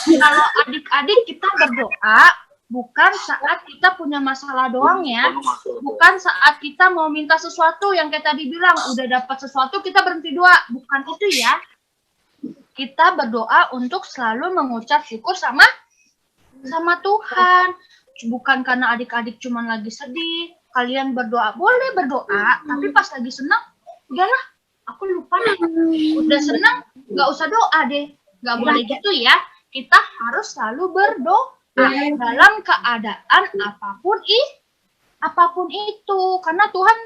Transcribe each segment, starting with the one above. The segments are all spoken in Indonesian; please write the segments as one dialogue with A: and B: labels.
A: Kalau adik-adik kita berdoa, bukan saat kita punya masalah doang ya. Bukan saat kita mau minta sesuatu yang kayak tadi bilang, udah dapat sesuatu kita berhenti doa. Bukan itu ya. Kita berdoa untuk selalu mengucap syukur sama Tuhan. Bukan karena adik-adik cuma lagi sedih. Kalian berdoa, boleh berdoa, tapi pas lagi senang, udahlah, aku lupa deh. Udah senang, nggak usah doa deh. Nggak boleh gitu ya. Kita harus selalu berdoa dalam keadaan apapun itu, karena Tuhan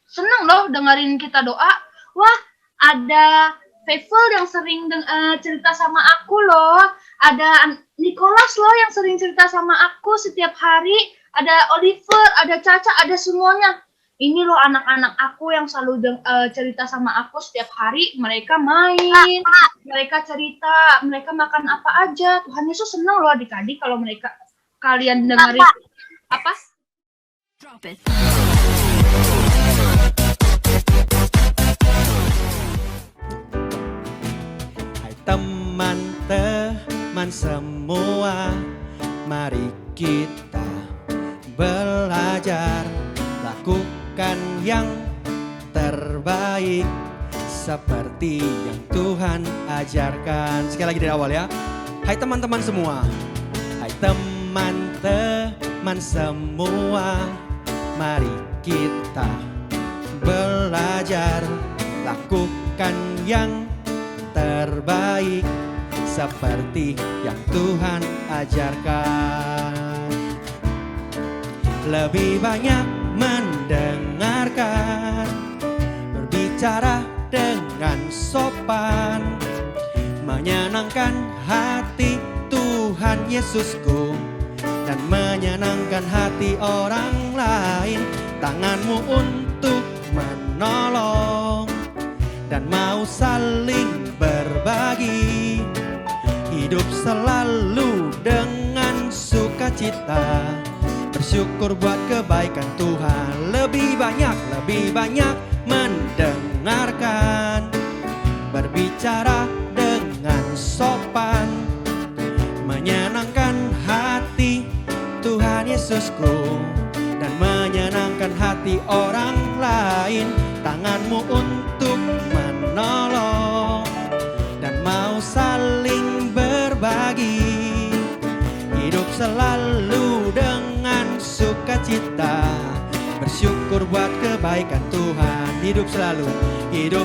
A: senang loh dengerin kita doa. Wah, ada Faithful yang sering cerita sama aku loh, ada Nicholas loh yang sering cerita sama aku setiap hari, ada Oliver, ada Caca, ada semuanya. Ini loh anak-anak aku yang selalu cerita sama aku setiap hari. Mereka main, mereka cerita, mereka makan apa aja. Tuhan Yesus senang loh adik-adik kalau kalian dengerin apa?
B: Drop it.
C: Hai teman-teman semua, mari kita belajar lakukan yang terbaik seperti yang Tuhan ajarkan. Sekali lagi dari awal ya. Hai teman-teman semua, hai teman-teman semua, mari kita belajar lakukan yang terbaik seperti yang Tuhan ajarkan. Lebih banyak mendengarkan, berbicara dengan sopan, menyenangkan hati Tuhan Yesusku dan menyenangkan hati orang lain. Tanganmu untuk menolong dan mau saling berbagi, hidup selalu dengan sukacita, bersyukur buat kebaikan Tuhan. Lebih banyak mendengarkan, berbicara dengan sopan, menyenangkan hati Tuhan Yesusku dan menyenangkan hati orang lain. Tanganmu untuk menolong dan mau saling berbagi, hidup selalu dengan sukacita, bersyukur buat kebaikan Tuhan. Hidup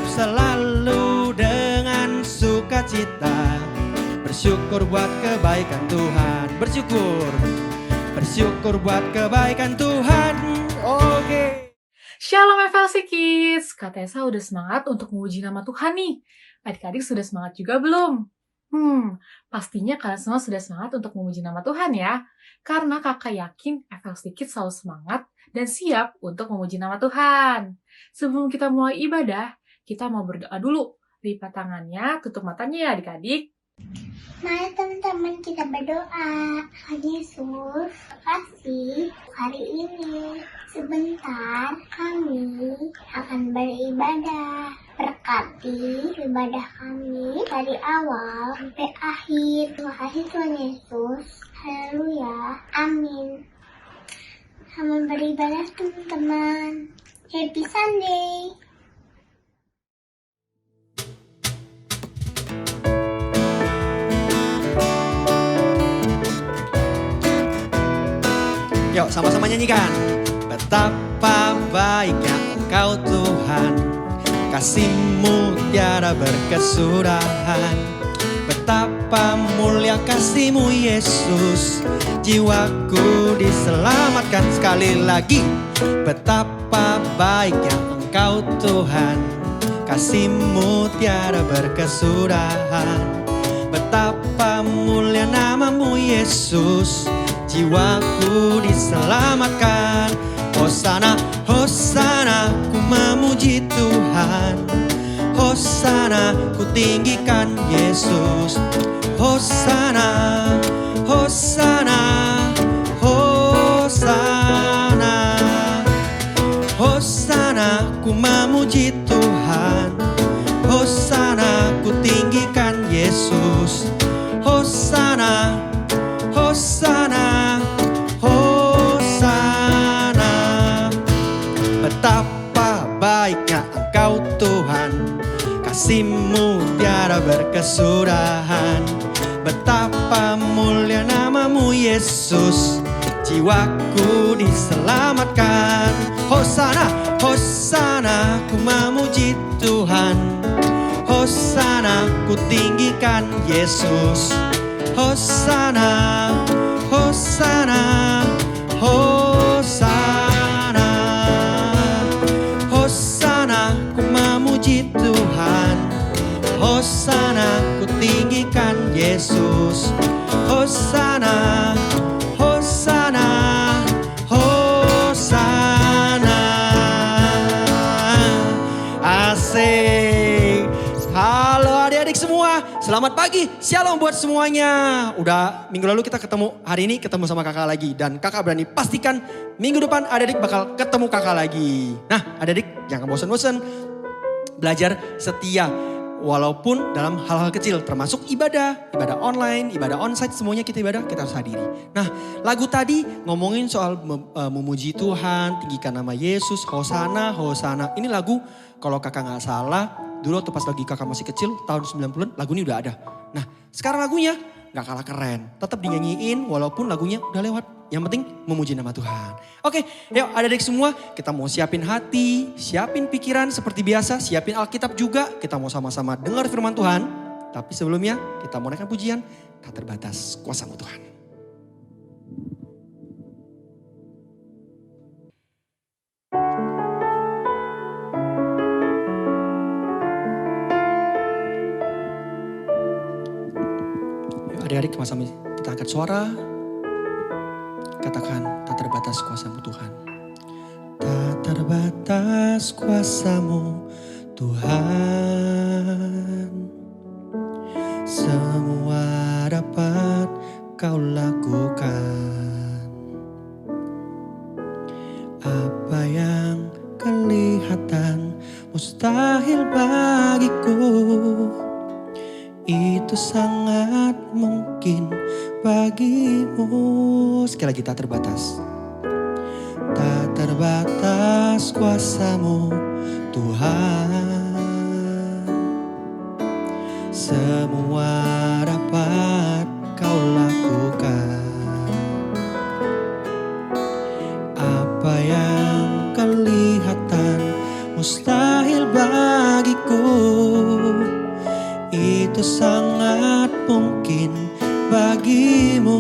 C: selalu dengan sukacita, bersyukur buat kebaikan Tuhan. Bersyukur buat kebaikan Tuhan. Oke.
D: Shalom FLC Kids, Kak Tessa udah semangat untuk memuji nama Tuhan nih. Adik-adik sudah semangat juga belum? Pastinya kalian semua sudah semangat untuk memuji nama Tuhan ya. Karena kakak yakin FLC Kids selalu semangat dan siap untuk memuji nama Tuhan. Sebelum kita mulai ibadah, kita mau berdoa dulu. Lipat tangannya, tutup matanya ya adik-adik.
E: Mari teman-teman kita berdoa. Tuhan Yesus, kasih hari ini sebentar kami akan beribadah. Berkati ibadah kami dari awal sampai akhir. Terima kasih Tuhan Yesus. Haleluya. Amin. Selamat beribadah teman-teman. Happy Sunday.
C: Yuk sama-sama nyanyikan. Betapa baiknya Engkau Tuhan, kasih-Mu tiada berkesudahan. Betapa mulia kasih-Mu Yesus, jiwaku diselamatkan. Sekali lagi. Betapa baiknya Engkau Tuhan, kasih-Mu tiada berkesudahan. Betapa mulia nama-Mu Yesus, jiwaku diselamatkan. Hosana, Hosana, ku memuji Tuhan. Hosana, ku tinggikan Yesus. Hosana, Hosana, Hosana. Hosana, ku memuji Tuhan. Hosana, ku tinggikan Yesus. Hosana. Hosana, Hosana, Hosana. Betapa baiknya Engkau Tuhan, kasih-Mu tiada berkesudahan. Betapa mulia nama-Mu Yesus, jiwaku diselamatkan. Hosana, Hosana, ku memuji Tuhan. Hosana, ku tinggikan Yesus. Hosana, Hosana, Hosana. Hosana, ku memuji Tuhan. Hosana, ku tinggikan Yesus. Hosana, Hosana, Hosana. Asik. Halo adik-adik semua, selamat pagi, shalom buat semuanya. Udah minggu lalu kita ketemu, hari ini ketemu sama kakak lagi. Dan kakak berani pastikan minggu depan adik-adik bakal ketemu kakak lagi. Nah adik-adik jangan bosan-bosan, belajar setia. Walaupun dalam hal-hal kecil termasuk ibadah online, ibadah onsite, semuanya kita ibadah, kita harus hadiri. Nah lagu tadi ngomongin soal memuji Tuhan, tinggikan nama Yesus, Hosana, Hosana. Ini lagu kalau kakak gak salah, dulu waktu pas lagi kakak masih kecil, tahun 90-an lagu ini udah ada. Nah sekarang lagunya gak kalah keren, tetap dinyanyiin walaupun lagunya udah lewat. Yang penting memuji nama Tuhan. Oke, yuk adik-adik semua, kita mau siapin hati, siapin pikiran seperti biasa, siapin Alkitab juga. Kita mau sama-sama dengar firman Tuhan. Tapi sebelumnya kita mau naikkan pujian, tak terbatas kuasa-Mu Tuhan. Yuk adik-adik sama-sama kita angkat suara. Katakan, tak terbatas kuasa-Mu Tuhan. Tak terbatas kuasa-Mu Tuhan. Semua dapat Kau lakukan. Apa yang kelihatan mustahil bagiku, itu sangat mungkin bagimu. Sekali lagi, tak terbatas. Tak terbatas kuasa-Mu Tuhan. Semua dapat Kau lakukan. Apa yang kelihatan mustahil bagiku, itu sangat mungkin bagimu.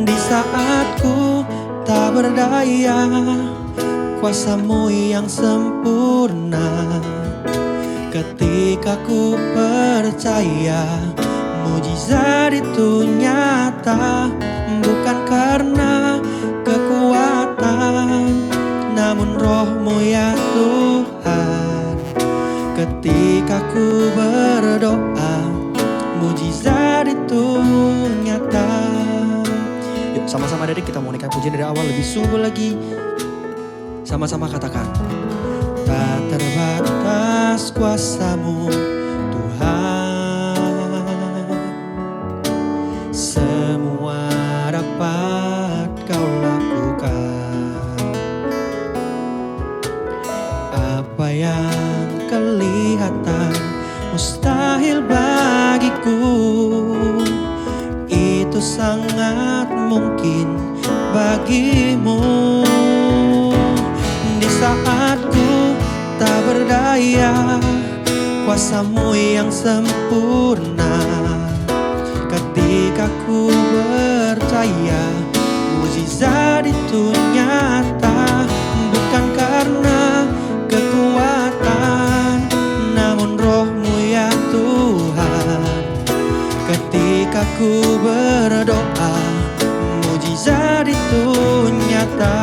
C: Di saat ku tak berdaya, kuasa-Mu yang sempurna. Ketika ku percaya, mujizat itu nyata. Bukan karena kekuatan, namun Roh-Mu ya Tuhan. Ketika ku berdoa, mujizat itu nyata. Yuk sama-sama adik kita mau naikkan pujian dari awal lebih sungguh lagi. Sama-sama katakan. Tak terbatas kuasa-Mu Tuhan. Semua dapat Kau lakukan. Apa yang kelihatan mustahil bagiku, itu sangat mungkin bagimu. Di saat ku tak berdaya, kuasa-Mu yang sempurna. Ketika ku percaya, mujizat itu nyata. Bukan karena kekuatan, namun Roh-Mu ya Tuhan. Ketika ku berdoa, mujizat itu nyata.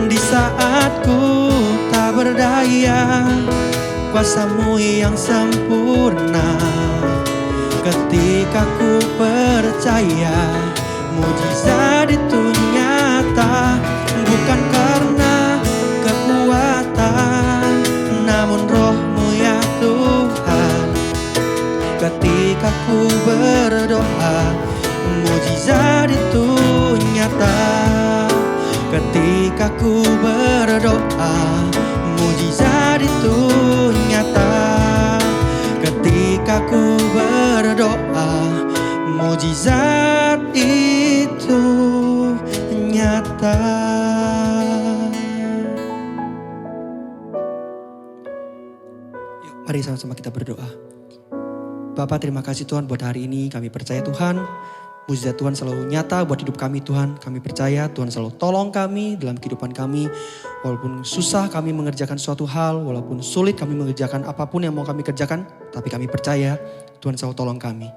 C: Di saat ku tak berdaya, kuasa-Mu yang sempurna. Ketika ku percaya, mujizat itu nyata. Bukan karena kekuatan, namun Roh-Mu ya Tuhan. ketika ku berdoa, mujizat itu nyata. Ketika ku berdoa, mujizat itu nyata. Ketika ku berdoa, mujizat itu nyata. Yuk, mari sama-sama kita berdoa. Bapak, terima kasih Tuhan buat hari ini. Kami percaya Tuhan, mujizat Tuhan selalu nyata buat hidup kami Tuhan. Kami percaya Tuhan selalu tolong kami dalam kehidupan kami. Walaupun susah kami mengerjakan suatu hal, walaupun sulit kami mengerjakan apapun yang mau kami kerjakan, tapi kami percaya Tuhan selalu tolong kami.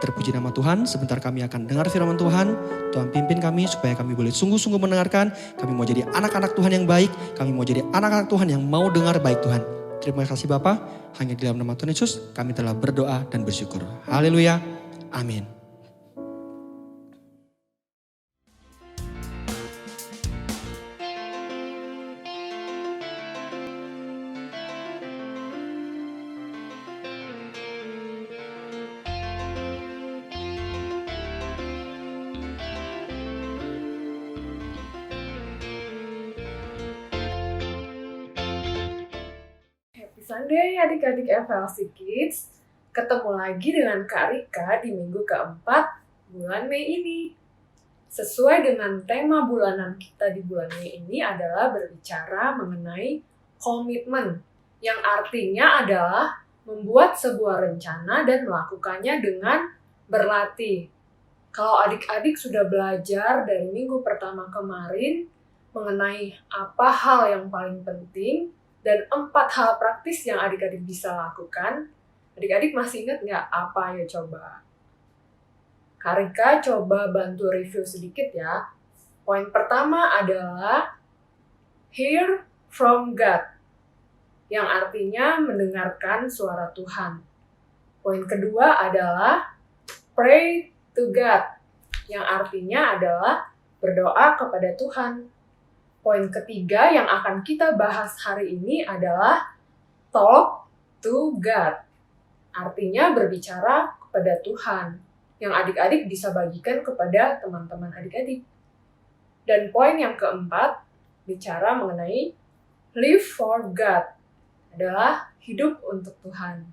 C: Terpuji nama Tuhan, sebentar kami akan dengar firman Tuhan. Tuhan pimpin kami supaya kami boleh sungguh-sungguh mendengarkan. Kami mau jadi anak-anak Tuhan yang baik. Kami mau jadi anak-anak Tuhan yang mau dengar baik Tuhan. Terima kasih Bapa, hanya di dalam nama Tuhan Yesus kami telah berdoa dan bersyukur. Haleluya, amin.
D: Happy Sunday adik-adik FLC Kids. Ketemu lagi dengan Kak Rika di minggu keempat bulan Mei ini. Sesuai dengan tema bulanan kita di bulan Mei ini adalah berbicara mengenai komitmen, yang artinya adalah membuat sebuah rencana dan melakukannya dengan berlatih. Kalau adik-adik sudah belajar dari minggu pertama kemarin mengenai apa hal yang paling penting dan 4 hal praktis yang adik-adik bisa lakukan, adik-adik masih ingat nggak apa ya coba? Kak Rika coba bantu review sedikit ya. Poin pertama adalah hear from God, yang artinya mendengarkan suara Tuhan. Poin kedua adalah pray to God, yang artinya adalah berdoa kepada Tuhan. Poin ketiga yang akan kita bahas hari ini adalah talk to God, artinya berbicara kepada Tuhan, yang adik-adik bisa bagikan kepada teman-teman adik-adik. Dan poin yang keempat, bicara mengenai live for God, adalah hidup untuk Tuhan.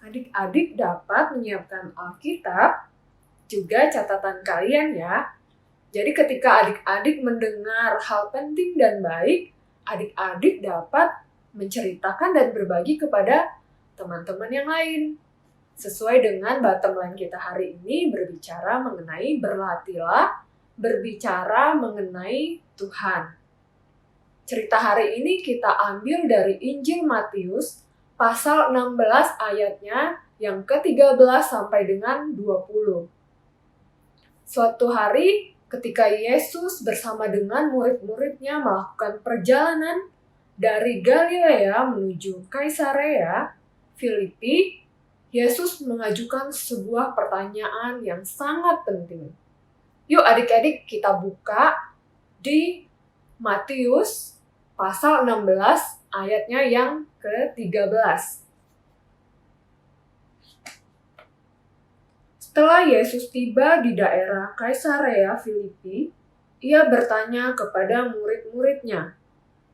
D: Adik-adik dapat menyiapkan Alkitab, juga catatan kalian ya. Jadi ketika adik-adik mendengar hal penting dan baik, adik-adik dapat menceritakan dan berbagi kepada teman-teman yang lain. Sesuai dengan bottom line kita hari ini, berbicara mengenai berlatihlah, berbicara mengenai Tuhan. Cerita hari ini kita ambil dari Injil Matius, pasal 16 ayatnya yang ke-13 sampai dengan 20. Suatu hari, ketika Yesus bersama dengan murid-muridnya melakukan perjalanan dari Galilea menuju Kaisarea Filipi, Yesus mengajukan sebuah pertanyaan yang sangat penting. Yuk adik-adik kita buka di Matius pasal 16 ayatnya yang ke-13. Setelah Yesus tiba di daerah Kaisarea Filipi, ia bertanya kepada murid-muridnya,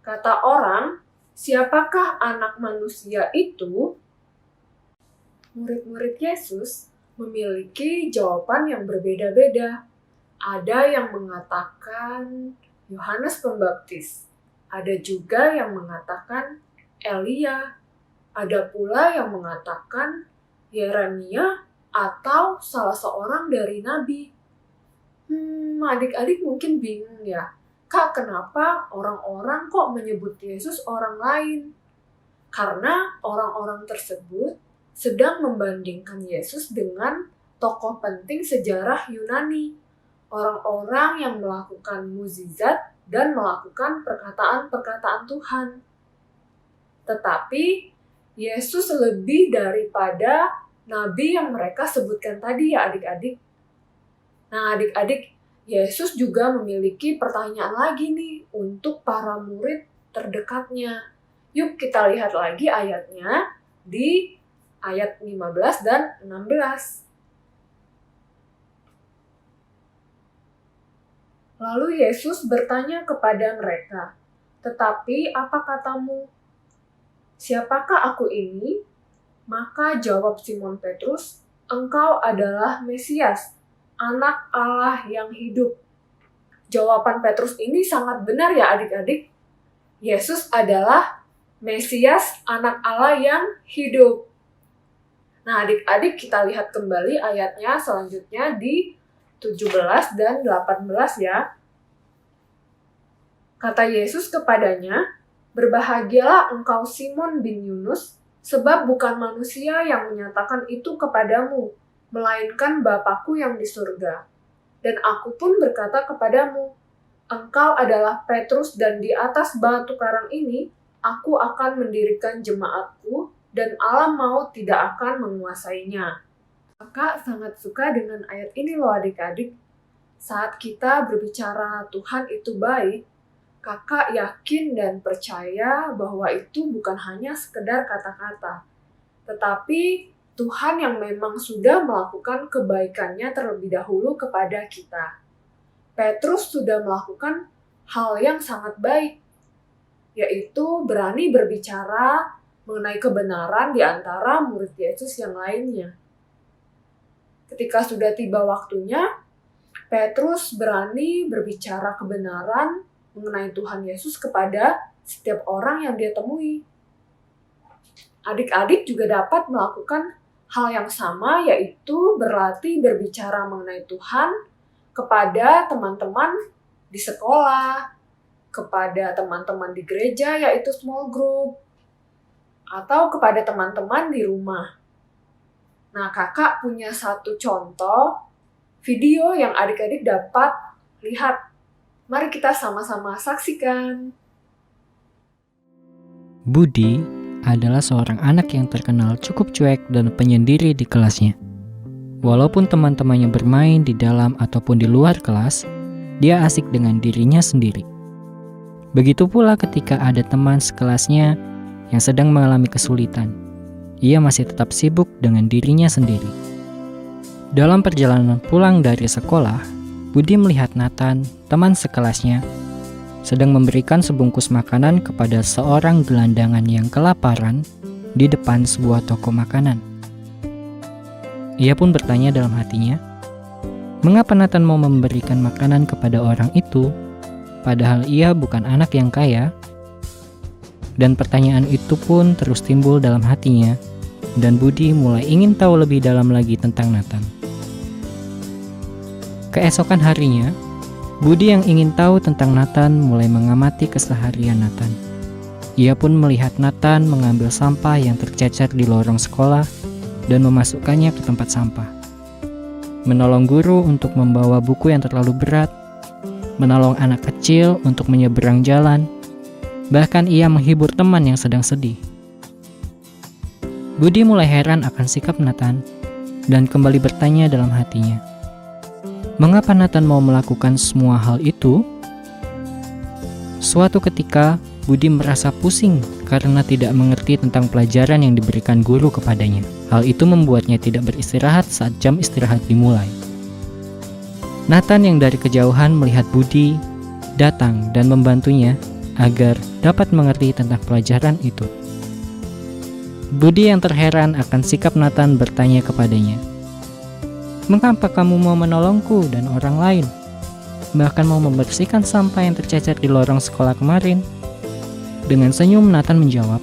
D: kata orang, siapakah anak manusia itu? Murid-murid Yesus memiliki jawaban yang berbeda-beda. Ada yang mengatakan Yohanes Pembaptis, ada juga yang mengatakan Elia, ada pula yang mengatakan Yeremia atau salah seorang dari nabi. Adik-adik mungkin bingung ya, Kak, kenapa orang-orang kok menyebut Yesus orang lain? Karena orang-orang tersebut sedang membandingkan Yesus dengan tokoh penting sejarah Yunani, orang-orang yang melakukan mukjizat dan melakukan perkataan-perkataan Tuhan. Tetapi Yesus lebih daripada nabi yang mereka sebutkan tadi ya adik-adik. Nah adik-adik, Yesus juga memiliki pertanyaan lagi nih untuk para murid terdekatnya. Yuk kita lihat lagi ayatnya di ayat 15 dan 16. Lalu Yesus bertanya kepada mereka, "Tetapi apa katamu? Siapakah aku ini?" Maka jawab Simon Petrus, "Engkau adalah Mesias, Anak Allah yang hidup." Jawaban Petrus ini sangat benar ya adik-adik. Yesus adalah Mesias, Anak Allah yang hidup. Nah adik-adik kita lihat kembali ayatnya selanjutnya di 17 dan 18 ya. Kata Yesus kepadanya, "Berbahagialah engkau Simon bin Yunus, sebab bukan manusia yang menyatakan itu kepadamu, melainkan Bapa-Ku yang di surga. Dan aku pun berkata kepadamu, engkau adalah Petrus dan di atas batu karang ini, aku akan mendirikan jemaatku dan alam maut tidak akan menguasainya." Kakak sangat suka dengan ayat ini loh adik-adik. Saat kita berbicara Tuhan itu baik, kakak yakin dan percaya bahwa itu bukan hanya sekedar kata-kata, tetapi Tuhan yang memang sudah melakukan kebaikannya terlebih dahulu kepada kita. Petrus sudah melakukan hal yang sangat baik, yaitu berani berbicara mengenai kebenaran di antara murid Yesus yang lainnya. Ketika sudah tiba waktunya, Petrus berani berbicara kebenaran mengenai Tuhan Yesus kepada setiap orang yang dia temui. Adik-adik juga dapat melakukan hal yang sama, yaitu berlatih berbicara mengenai Tuhan kepada teman-teman di sekolah, kepada teman-teman di gereja, yaitu small group, atau kepada teman-teman di rumah. Nah, kakak punya satu contoh video yang adik-adik dapat lihat. Mari kita sama-sama saksikan.
F: Budi adalah seorang anak yang terkenal cukup cuek dan penyendiri di kelasnya. Walaupun teman-temannya bermain di dalam ataupun di luar kelas, dia asik dengan dirinya sendiri. Begitu pula ketika ada teman sekelasnya yang sedang mengalami kesulitan. Ia masih tetap sibuk dengan dirinya sendiri. Dalam perjalanan pulang dari sekolah, Budi melihat Nathan, teman sekelasnya, sedang memberikan sebungkus makanan kepada seorang gelandangan yang kelaparan di depan sebuah toko makanan. Ia pun bertanya dalam hatinya, mengapa Nathan mau memberikan makanan kepada orang itu, padahal ia bukan anak yang kaya? Dan pertanyaan itu pun terus timbul dalam hatinya, dan Budi mulai ingin tahu lebih dalam lagi tentang Nathan. Keesokan harinya, Budi yang ingin tahu tentang Nathan mulai mengamati keseharian Nathan. Ia pun melihat Nathan mengambil sampah yang tercecer di lorong sekolah dan memasukkannya ke tempat sampah. Menolong guru untuk membawa buku yang terlalu berat, menolong anak kecil untuk menyeberang jalan, bahkan ia menghibur teman yang sedang sedih. Budi mulai heran akan sikap Nathan dan kembali bertanya dalam hatinya, mengapa Nathan mau melakukan semua hal itu? Suatu ketika, Budi merasa pusing karena tidak mengerti tentang pelajaran yang diberikan guru kepadanya. Hal itu membuatnya tidak beristirahat saat jam istirahat dimulai. Nathan yang dari kejauhan melihat Budi datang dan membantunya agar dapat mengerti tentang pelajaran itu. Budi yang terheran akan sikap Nathan bertanya kepadanya, mengapa kamu mau menolongku dan orang lain? Bahkan mau membersihkan sampah yang tercecer di lorong sekolah kemarin? Dengan senyum Nathan menjawab,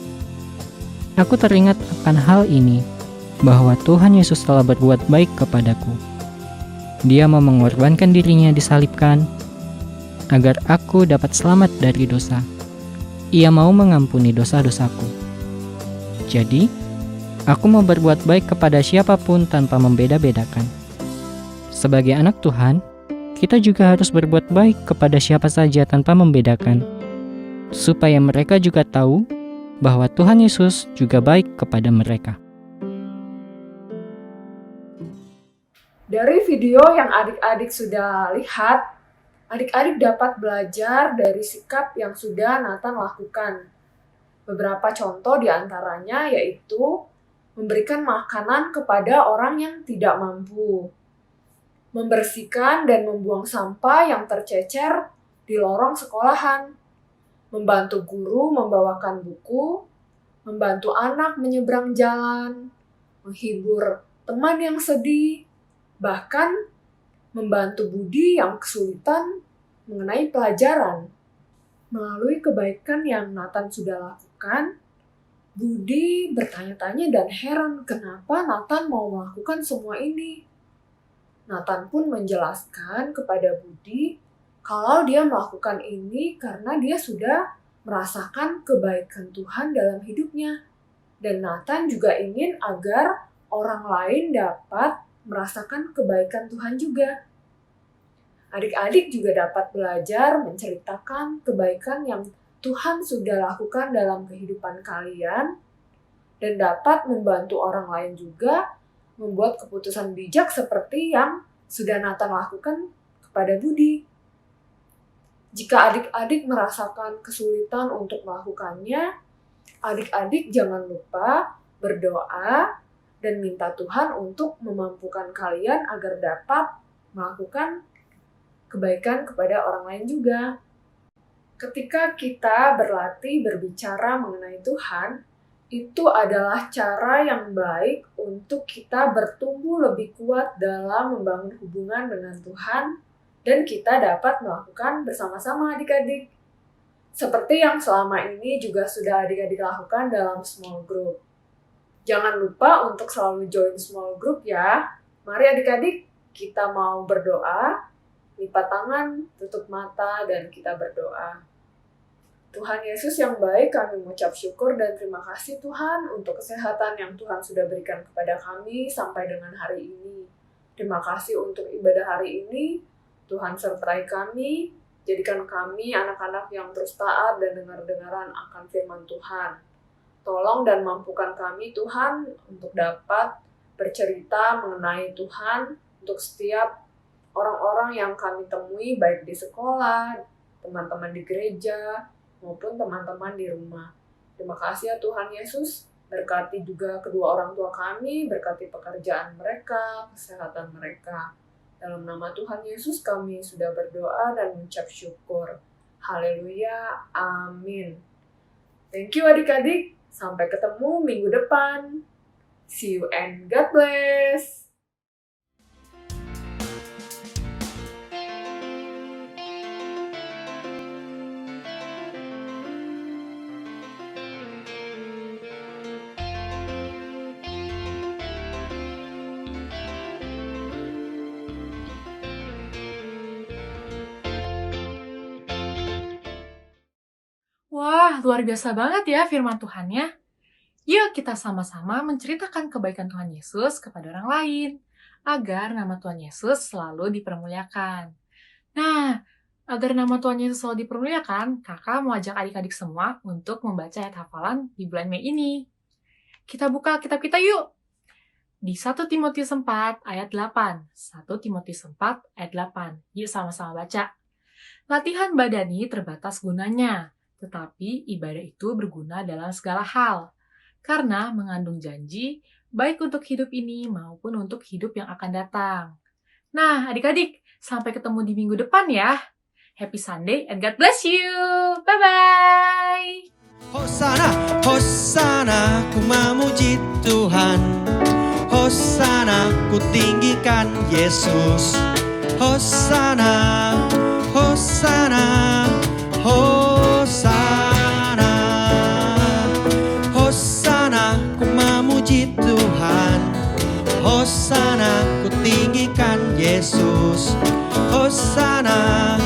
F: aku teringat akan hal ini, bahwa Tuhan Yesus telah berbuat baik kepadaku. Dia mau mengorbankan dirinya disalibkan, agar aku dapat selamat dari dosa. Ia mau mengampuni dosa-dosaku. Jadi, aku mau berbuat baik kepada siapapun tanpa membeda-bedakan. Sebagai anak Tuhan, kita juga harus berbuat baik kepada siapa saja tanpa membedakan, supaya mereka juga tahu bahwa Tuhan Yesus juga baik kepada mereka.
D: Dari video yang adik-adik sudah lihat, adik-adik dapat belajar dari sikap yang sudah Nathan lakukan. Beberapa contoh diantaranya yaitu
G: memberikan makanan kepada orang yang tidak mampu, membersihkan dan membuang sampah yang tercecer di lorong sekolahan, membantu guru membawakan buku, membantu anak menyeberang jalan, menghibur teman yang sedih, bahkan membantu Budi yang kesulitan mengenai pelajaran. Melalui kebaikan yang Nathan sudah lakukan, Budi bertanya-tanya dan heran kenapa Nathan mau melakukan semua ini. Nathan pun menjelaskan kepada Budi kalau dia melakukan ini karena dia sudah merasakan kebaikan Tuhan dalam hidupnya. Dan Nathan juga ingin agar orang lain dapat merasakan kebaikan Tuhan juga. Adik-adik juga dapat belajar menceritakan kebaikan yang Tuhan sudah lakukan dalam kehidupan kalian dan dapat membantu orang lain juga membuat keputusan bijak seperti yang sudah Nathan lakukan kepada Budi. Jika adik-adik merasakan kesulitan untuk melakukannya, adik-adik jangan lupa berdoa dan minta Tuhan untuk memampukan kalian agar dapat melakukan kebaikan kepada orang lain juga. Ketika kita berlatih berbicara mengenai Tuhan, itu adalah cara yang baik untuk kita bertumbuh lebih kuat dalam membangun hubungan dengan Tuhan dan kita dapat melakukan bersama-sama adik-adik. Seperti yang selama ini juga sudah adik-adik lakukan dalam small group. Jangan lupa untuk selalu join small group ya. Mari adik-adik, kita mau berdoa, lipat tangan, tutup mata, dan kita berdoa. Tuhan Yesus yang baik, kami mengucap syukur dan terima kasih Tuhan untuk kesehatan yang Tuhan sudah berikan kepada kami sampai dengan hari ini. Terima kasih untuk ibadah hari ini. Tuhan sertai kami, jadikan kami anak-anak yang terus taat dan dengar-dengaran akan firman Tuhan. Tolong dan mampukan kami Tuhan untuk dapat bercerita mengenai Tuhan untuk setiap orang-orang yang kami temui baik di sekolah, teman-teman di gereja, maupun teman-teman di rumah. Terima kasih ya Tuhan Yesus, berkati juga kedua orang tua kami, berkati pekerjaan mereka, kesehatan mereka. Dalam nama Tuhan Yesus kami sudah berdoa dan mengucap syukur. Haleluya, amin. Thank you adik-adik, sampai ketemu minggu depan. See you and God bless.
D: Wah, luar biasa banget ya firman Tuhannya. Yuk kita sama-sama menceritakan kebaikan Tuhan Yesus kepada orang lain, agar nama Tuhan Yesus selalu dipermuliakan. Nah, agar nama Tuhan Yesus selalu dipermuliakan, kakak mau ajak adik-adik semua untuk membaca ayat hafalan di bulan Mei ini. Kita buka kitab kita yuk! Di 1 Timotius 4 ayat 8. 1 Timotius 4 ayat 8. Yuk sama-sama baca. Latihan badani terbatas gunanya, tetapi ibadah itu berguna dalam segala hal, karena mengandung janji, baik untuk hidup ini maupun untuk hidup yang akan datang. Nah, adik-adik, sampai ketemu di minggu depan ya. Happy Sunday and God bless you. Bye-bye.
C: Hosana, Hosana, ku memuji Tuhan. Hosana, ku tinggikan Yesus. Hosana, Hosana, Hosana, Hosana, ku memuji Tuhan. Hosana, ku tinggikan Yesus. Hosana,